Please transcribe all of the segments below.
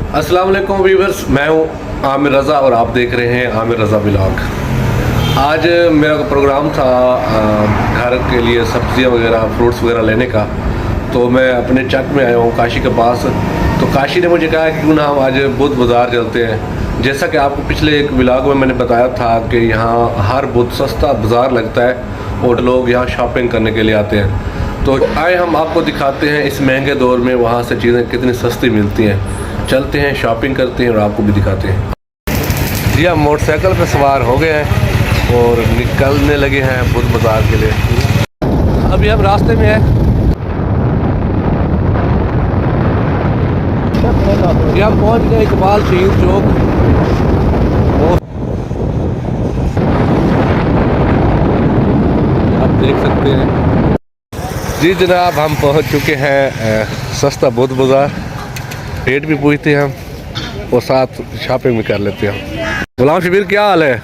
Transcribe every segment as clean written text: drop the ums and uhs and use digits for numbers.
अस्सलाम वालेकुम व्यूअर्स, मैं हूँ आमिर रज़ा और आप देख रहे हैं आमिर रज़ा व्लॉग। आज मेरा प्रोग्राम था घर के लिए सब्जियां वगैरह फ्रूट्स वगैरह लेने का, तो मैं अपने चक में आया हूँ काशी के पास। तो काशी ने मुझे कहा कि क्यों ना हम आज बुध बाज़ार चलते हैं। जैसा कि आपको पिछले एक व्लॉग में मैंने बताया था कि यहाँ हर बुध सस्ता बाज़ार लगता है और लोग यहाँ शॉपिंग करने के लिए आते हैं। तो आए हम आपको दिखाते हैं इस महंगे दौर में वहाँ से चीज़ें कितनी सस्ती मिलती हैं। चलते हैं, शॉपिंग करते हैं और आपको भी दिखाते हैं। जी हम मोटरसाइकिल पर सवार हो गए हैं और निकलने लगे हैं बुध बाज़ार के लिए। अभी हम रास्ते में हैं। जी हम पहुँच गए इकबाल शहीद चौक। आप देख सकते हैं। जी जनाब, हम पहुँच चुके हैं सस्ता बुध बाज़ार। रेट भी पूछते हैं हम और साथ शॉपिंग भी कर लेते हैं। गुलाम शबीर क्या हाल है?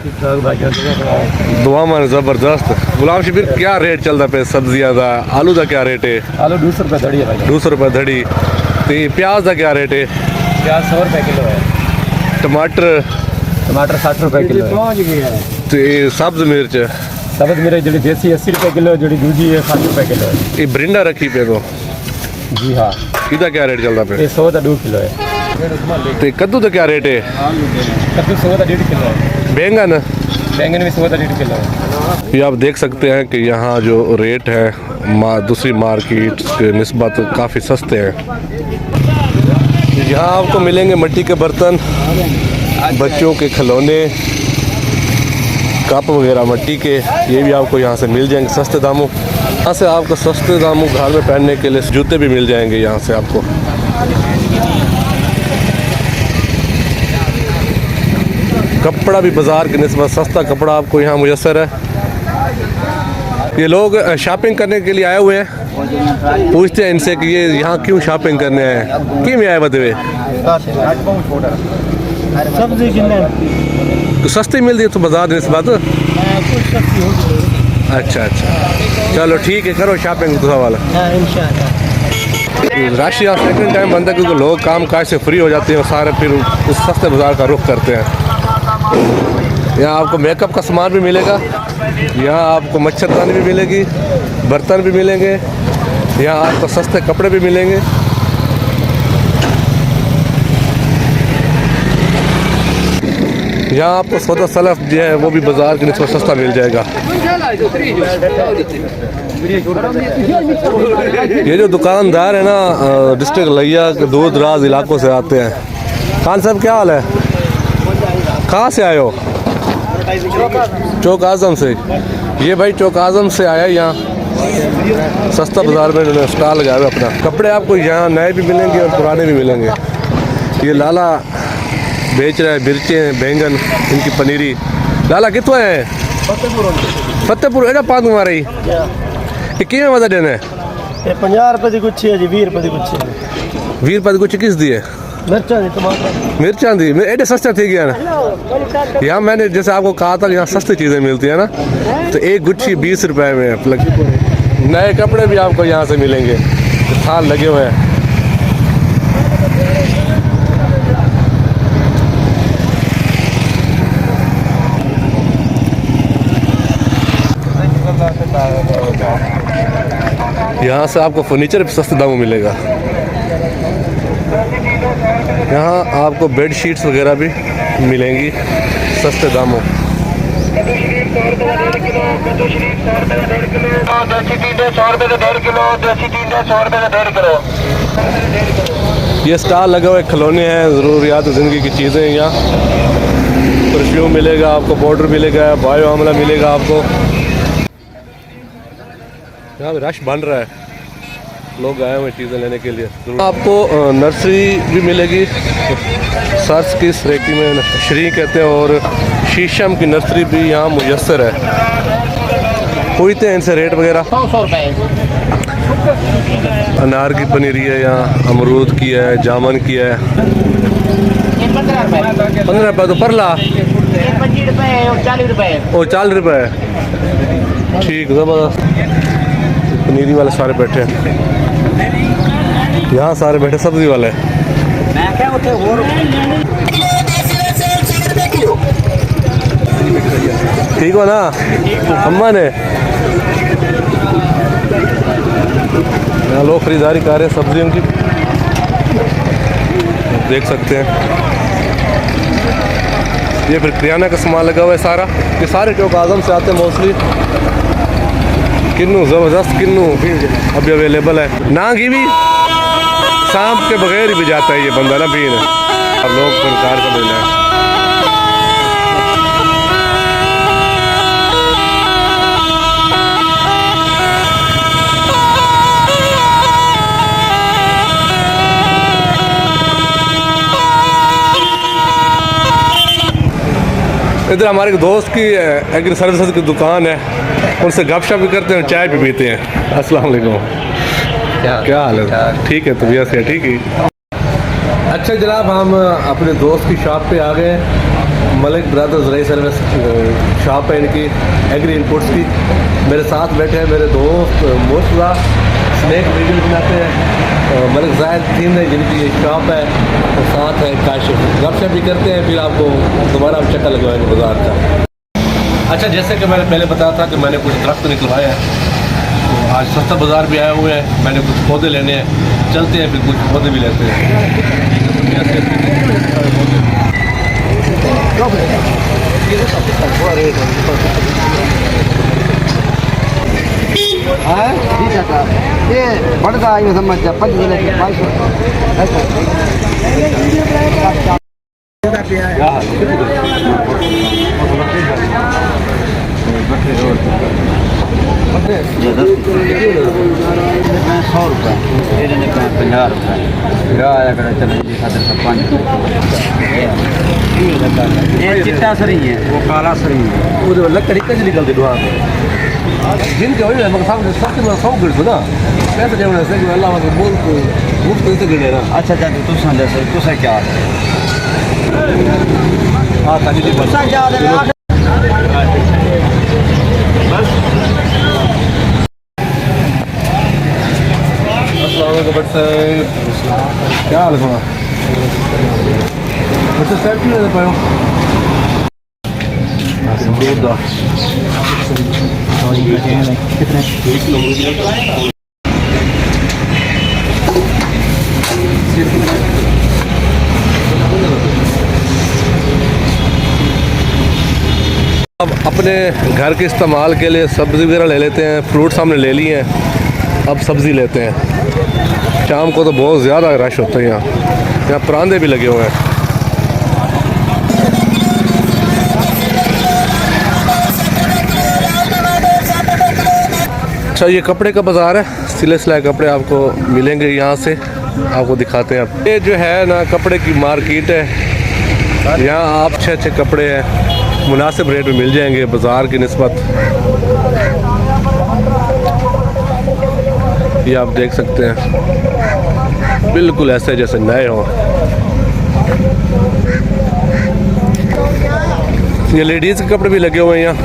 दुआ मन ज़बरदस्त। गुलाम शबीर क्या रेट चलता पे सब्जियां का? आलू का क्या रेट है? आलू 200 रुपये धड़ी है। 200 रुपये धड़ी। तो प्याज का क्या रेट है? प्याज 100 रुपये किलो है। टमाटर 60 रुपये किलो है। तो सब्ज मिर्च मिर्च जी देसी 80 रुपये किलो, जी दूजी है 60 रुपये किलो है। ये बरिंडा रखी पे तो? जी हाँ। इसका क्या रेट चलता पे? 100 का 2 किलो है। तो कद्दू का क्या रेट है? कद्दू 100 का 1.5 किलो है। बैंगन भी 100 का 1.5 किलो है। ये आप देख सकते हैं कि यहाँ जो रेट है दूसरी मार्केट के निस्बत काफ़ी सस्ते हैं। यहाँ आपको मिलेंगे मिट्टी के बर्तन, बच्चों के खिलौने, कप वगैरह मिट्टी के, ये भी आपको यहाँ से मिल जाएंगे सस्ते दामों। यहाँ से आपको सस्ते दामों घर में पहनने के लिए जूते भी मिल जाएंगे यहाँ से आपको। कपड़ा भी बाज़ार के निस्बत सस्ता कपड़ा आपको यहाँ मुयस्सर है। ये लोग शॉपिंग करने के लिए आए हुए हैं। पूछते हैं इनसे कि ये यहाँ क्यों शॉपिंग करने आए हैं, क्यों में आए बदवे? तो सस्ती मिलती है तो बाज़ार निस्बत। अच्छा, चलो ठीक है, करो शॉपिंग दूसरा वाला। रश यहाँ सेकंड टाइम बनता है क्योंकि लोग काम काज से फ्री हो जाते हैं और सारे फिर उस सस्ते बाज़ार का रुख करते हैं। यहाँ आपको मेकअप का सामान भी मिलेगा, यहाँ आपको मच्छरदानी भी मिलेगी, बर्तन भी मिलेंगे, यहाँ आपको सस्ते कपड़े भी मिलेंगे। यहाँ आपको सौदा सलफ जो है वो भी बाज़ार के निस्बत सस्ता मिल जाएगा। ये जो दुकानदार है ना डिस्ट्रिक्ट लिया के दूर दराज इलाकों से आते हैं। खान साहब क्या हाल है? कहाँ से आए हो? चौक आज़म से। ये भाई चौक आज़म से आया यहाँ सस्ता बाज़ार में उन्होंने स्टॉल लगाया हुआ अपना। कपड़े आपको यहाँ नए भी मिलेंगे और पुराने भी मिलेंगे। ये लाला बेच रहा है मिर्चें, बैंगन, इनकी पनीरी। लाला कितों है? फतेहपुर। एडा पान मारे ये किमें मजा देना है? 50 रुपये की गुच्छी है जी, 20 रुपये की गुच्छी है। 20 रुपये की गुच्छी किस दी है? मिर्चा दी एडे सस्ता थी गया ना। यहाँ मैंने जैसे आपको कहा था यहाँ सस्ती चीज़ें मिलती है ना, तो एक गुच्छी 20 रुपये में। नए कपड़े भी आपको यहाँ से मिलेंगे, थाल लगे हुए हैं। यहाँ से आपको फर्नीचर भी सस्ते दामों मिलेगा। यहाँ आपको बेड शीट्स वगैरह भी मिलेंगी सस्ते दामों। ये स्टॉल लगे हुए खिलौने हैं, ज़रूरियात ज़िंदगी की चीज़ें हैं। यहाँ परफ्यूम मिलेगा आपको, पाउडर मिलेगा, बायो आमला मिलेगा आपको। यहाँ रश बन रहा है, लोग आए हुए चीज़ें लेने के लिए। आपको नर्सरी भी मिलेगी, सर्च की सरेकी में श्री कहते हैं, और शीशम की नर्सरी भी यहाँ मुयस्सर है। पूछते हैं इनसे रेट वगैरह। 100 रुपये। अनार की पनीरी है, यहाँ अमरूद की है, जामुन की है। 15 रुपये। तो परला 25 रुपये और 40 रुपये। ओ 40 रुपये। ठीक, ज़बरदस्त। पनीरी वाले सारे बैठे हैं यहाँ, सारे बैठे सब्ज़ी वाले। मैं क्या उत्थे होर ठीक हो ना अम्मा ने यहाँ लोग खरीदारी कर रहे हैं सब्जियों की, देख सकते हैं। ये फिर किराना का सामान लगा हुआ है सारा, ये सारे चौक आजम से आते हैं मोस्टली। किन्नू ज़बरदस्त किन्नू अभी अवेलेबल है, ना घी भी सांप के बगैर ही भी जाता है ये बंदा ना बीन, अब लोग सरकार का मिलना है। इधर हमारे एक दोस्त की एग्री सर्विसेज की दुकान है, उनसे गपशप भी करते हैं, चाय भी पीते हैं। अस्सलाम वालेकुम, क्या हाल है? ठीक है, तबीयत से ठीक है। अच्छा जनाब, हम अपने दोस्त की शॉप पे आ गए। मलिक ब्रदर्स रई सर्विस शॉप है इनकी, एग्री इनपुट्स की। मेरे साथ बैठे हैं मेरे दोस्त मुर्तज़ा, स्नैक वीडियो बनाते हैं, मलिक जाहिद तीन है जिनकी ये शॉप है, और साथ है काशिफ। गपशप भी करते हैं, फिर आपको दोबारा हम चक्कर लगवाएंगे बाजार का। अच्छा, जैसे कि मैंने पहले बताया था कि मैंने कुछ दरख्त निकलवाए हैं, तो आज सस्ता बाज़ार भी आए हुए हैं, मैंने कुछ पौधे लेने हैं, चलते हैं फिर कुछ पौधे भी लेते हैं। ये बढ़ता है समझ 100 रुपये, 50 रुपये ये चिट्टा सरी है, वो काला सरी है, वो लकड़ी कच निकलती दुआ जिनके वजह से सामने सबसे बड़ा 100 गिर ना कैसे जब से कि अल्लाह के बोल को मुफ्त से गिरे ना। अच्छा चाचा तू समझ से तू से क्या हां ताजी दी बस क्या दे बस। अस्सलाम वालेकुम बच्चे, क्या हाल है? बच्चे सेट क्यों नहीं पायो? अब अपने घर के इस्तेमाल के लिए सब्ज़ी वगैरह ले लेते हैं, फ्रूट्स हमने ले लिए हैं, अब सब्ज़ी लेते हैं। शाम को तो बहुत ज़्यादा रश होता है यहाँ परांदे भी लगे हुए हैं। अच्छा, ये कपड़े का बाज़ार है, सिले सिलाए कपड़े आपको मिलेंगे यहाँ से, आपको दिखाते हैं। अब ये जो है ना कपड़े की मार्केट है, यहाँ आप अच्छे कपड़े हैं मुनासिब रेट में मिल जाएंगे बाज़ार की निस्बत। ये आप देख सकते हैं बिल्कुल ऐसे जैसे नए हों। ये लेडीज़ के कपड़े भी लगे हुए हैं यहाँ।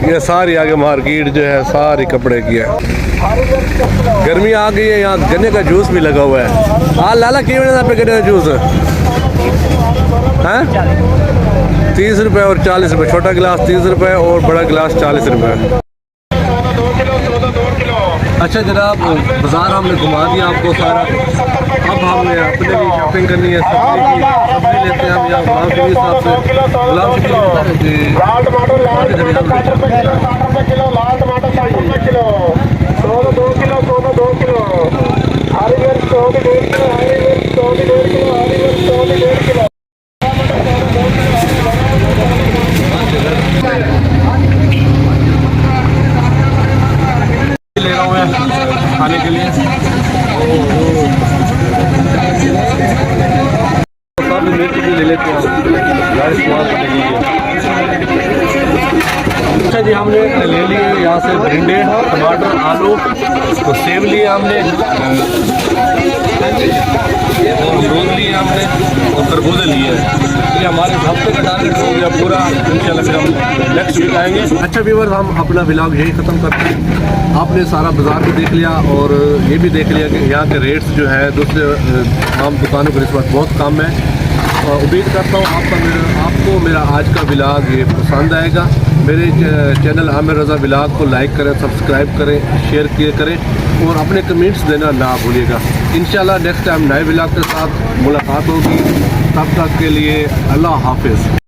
ये सारी आगे मार्केट जो है सारी कपड़े की है। गर्मी आ गई है, यहाँ गन्ने का जूस भी लगा हुआ है। हाँ लाला क्यों पे गन्ने का जूस है 30 रुपये और 40 रुपये, छोटा गिलास 30 रुपये और बड़ा गिलास 40 रुपये। अच्छा जनाब, बाज़ार हमने घुमा दिया आपको सारा। अब हमने अपने लिए शॉपिंग करनी है, सब्जी लेते हैं हम यहाँ गुलाब के हिसाब से। गुलाब के लाल टमाटर 60 रुपये किलो, 2 किलो, 2 किलो, हरी मिर्च 100 की 1.5 किलो, हरी मिर्च 100 की 1.5 किलो, हरी मिर्च 100 की 1.5 किलो। ले रहा हूँ मैं खाने के लिए, सब मिर्च भी ले लेते हैं इस्तेमाल करने के लिए। अच्छा जी, हमने ले लिए यहाँ से भिंडे, टमाटर, आलू, तो सेब लिए हमने, अमरूद लिए हमने और तरबूजे लिए हैं। ये हमारे हफ्ते का टारगेट हो गया पूरा, इंशाल्लाह फिर हम नेक्स्ट वीक आएंगे। अच्छा व्यूअर्स, हम अपना व्लॉग यही ख़त्म करते हैं। आपने सारा बाज़ार भी देख लिया और ये भी देख लिया कि यहाँ के रेट्स जो है दूसरे आम दुकानों के निस्बत बहुत कम है। उम्मीद करता हूँ आपको मेरा आज का व्लॉग ये पसंद आएगा। मेरे चैनल आमिर रज़ा व्लॉग को लाइक करें, सब्सक्राइब करें, शेयर किए करें और अपने कमेंट्स देना ना भूलिएगा। इंशाल्लाह नेक्स्ट टाइम नए व्लॉग के साथ मुलाकात होगी। तब तक के लिए अल्लाह हाफिज़।